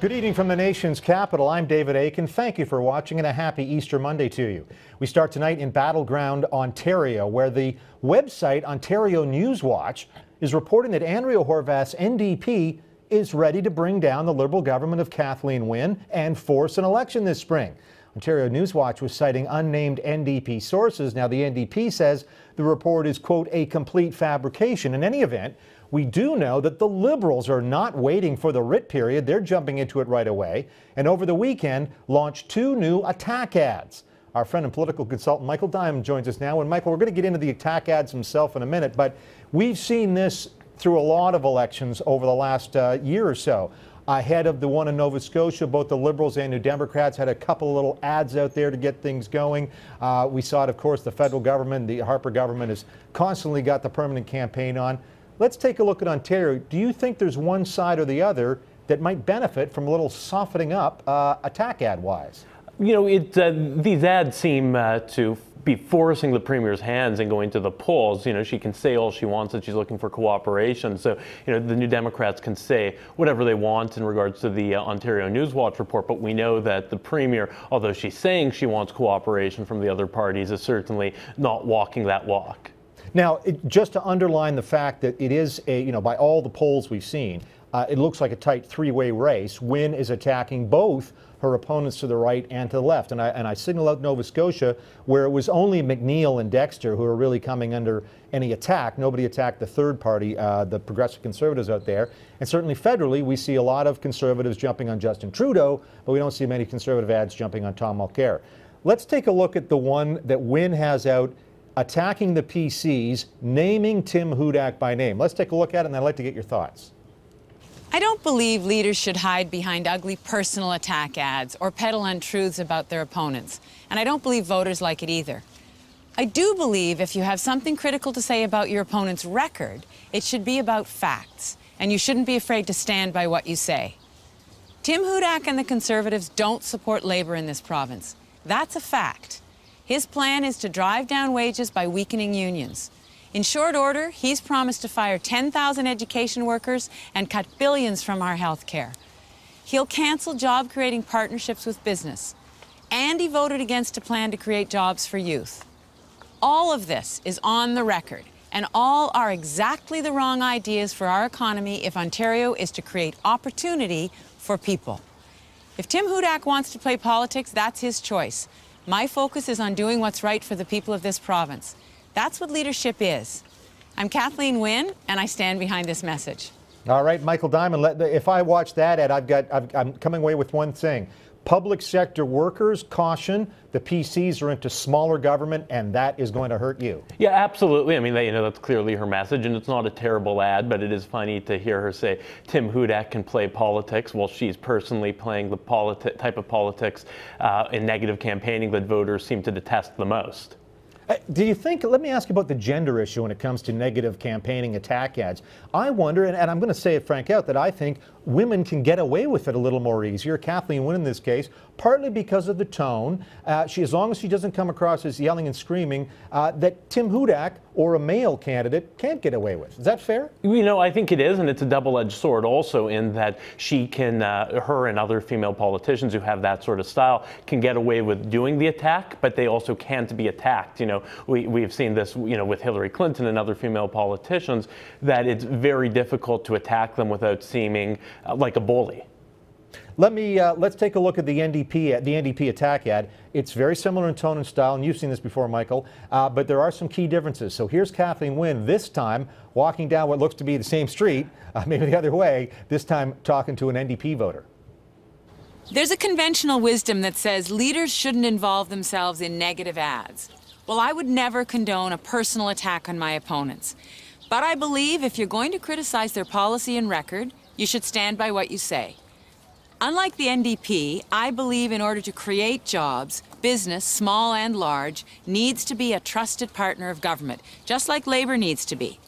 Good evening from the nation's capital. I'm David Aiken. Thank you for watching and a happy Easter Monday to you. We start tonight in Battleground, Ontario, where the website Ontario Newswatch is reporting that Andrea Horwath's NDP is ready to bring down the Liberal government of Kathleen Wynne and force an election this spring. Ontario Newswatch was citing unnamed NDP sources. Now, the NDP says the report is, quote, a complete fabrication. In any event, we do know that the Liberals are not waiting for the writ period. They're jumping into it right away. And over the weekend, launched 2 new attack ads. Our friend and political consultant Michael Diamond joins us now. And Michael, we're going to get into the attack ads himself in a minute, but we've seen this through a lot of elections over the last year or so. Ahead of the one in Nova Scotia, both the Liberals and New Democrats had a couple of little ads out there to get things going. We saw it, of course, the federal government, the Harper government has constantly got the permanent campaign on. Let's take a look at Ontario. Do you think there's one side or the other that might benefit from a little softening up attack ad-wise? You know, these ads seem to be forcing the Premier's hands and going to the polls. You know, she can say all she wants that she's looking for cooperation. So, you know, the New Democrats can say whatever they want in regards to the Ontario Newswatch report, but we know that the Premier, although she's saying she wants cooperation from the other parties, is certainly not walking that walk. Now, just to underline the fact that it is a, you know, by all the polls we've seen, it looks like a tight three-way race. Wynne is attacking both her opponents to the right and to the left. And I signal out Nova Scotia, where it was only McNeil and Dexter who are really coming under any attack. Nobody attacked the third party, the Progressive Conservatives out there. And certainly federally, we see a lot of Conservatives jumping on Justin Trudeau, but we don't see many Conservative ads jumping on Tom Mulcair. Let's take a look at the one that Wynne has out, attacking the PCs, naming Tim Hudak by name. Let's take a look at it, and I'd like to get your thoughts. I don't believe leaders should hide behind ugly personal attack ads or peddle untruths about their opponents. And I don't believe voters like it either. I do believe if you have something critical to say about your opponent's record, it should be about facts. And you shouldn't be afraid to stand by what you say. Tim Hudak and the Conservatives don't support Labour in this province. That's a fact. His plan is to drive down wages by weakening unions. In short order, he's promised to fire 10,000 education workers and cut billions from our health care. He'll cancel job-creating partnerships with business. And he voted against a plan to create jobs for youth. All of this is on the record, and all are exactly the wrong ideas for our economy if Ontario is to create opportunity for people. If Tim Hudak wants to play politics, that's his choice. My focus is on doing what's right for the people of this province. That's what leadership is. I'm Kathleen Wynne, and I stand behind this message. All right, Michael Diamond, if I watch that ad, I'm coming away with one thing. Public sector workers, caution, the PCs are into smaller government, and that is going to hurt you. Yeah, absolutely. I mean, you know, that's clearly her message, and it's not a terrible ad, but it is funny to hear her say Tim Hudak can play politics while she's personally playing the type of politics in negative campaigning that voters seem to detest the most. Do you think, let me ask you about the gender issue when it comes to negative campaigning attack ads. I wonder, and I'm going to say it frank out, that I think women can get away with it a little more easier. Kathleen Wynne in this case, partly because of the tone. As long as she doesn't come across as yelling and screaming, that Tim Hudak or a male candidate can't get away with. Is that fair? You know, I think it is, and it's a double-edged sword also in that she can, her and other female politicians who have that sort of style can get away with doing the attack, but they also can't be attacked. You know, we've seen this, you know, with Hillary Clinton and other female politicians, that it's very difficult to attack them without seeming like a bully. Let's take a look at the NDP attack ad. It's very similar in tone and style, and you've seen this before, Michael, but there are some key differences. So here's Kathleen Wynne, this time walking down what looks to be the same street, maybe the other way, this time talking to an NDP voter. There's a conventional wisdom that says leaders shouldn't involve themselves in negative ads. Well, I would never condone a personal attack on my opponents. But I believe if you're going to criticize their policy and record, you should stand by what you say. Unlike the NDP, I believe in order to create jobs, business, small and large, needs to be a trusted partner of government, just like Labour needs to be.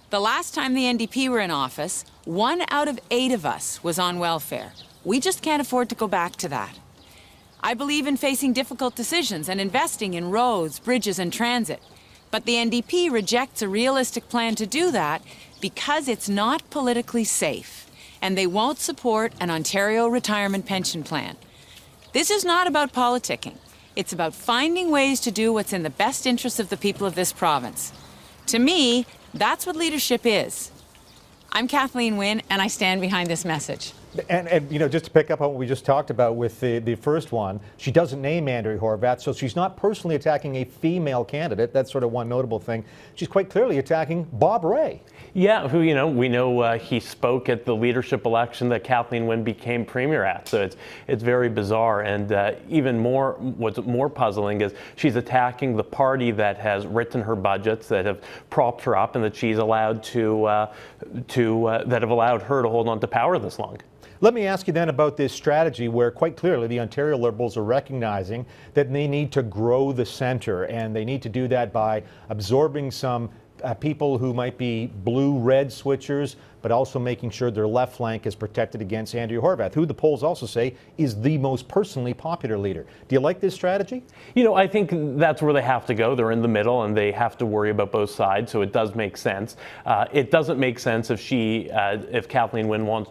The last time the NDP were in office, 1 out of 8 of us was on welfare. We just can't afford to go back to that. I believe in facing difficult decisions and investing in roads, bridges and transit. But the NDP rejects a realistic plan to do that because it's not politically safe. and they won't support an Ontario retirement pension plan. This is not about politicking. It's about finding ways to do what's in the best interest of the people of this province. To me, that's what leadership is. I'm Kathleen Wynne, and I stand behind this message. And you know, just to pick up on what we just talked about with the first one, she doesn't name Andrea Horwath, so she's not personally attacking a female candidate. That's sort of one notable thing. She's quite clearly attacking Bob Rae. Yeah, who, we know he spoke at the leadership election that Kathleen Wynne became premier at. So it's very bizarre. And even more, what's more puzzling is she's attacking the party that has written her budgets, that have propped her up, and that she's allowed that have allowed her to hold on to power this long. Let me ask you then about this strategy where quite clearly the Ontario Liberals are recognizing that they need to grow the centre, and they need to do that by absorbing some people who might be blue-red switchers, but also making sure their left flank is protected against Andrea Horwath, who the polls also say is the most personally popular leader. Do you like this strategy? I think that's where they have to go. They're in the middle, and they have to worry about both sides, so it does make sense. It doesn't make sense if Kathleen Wynne wants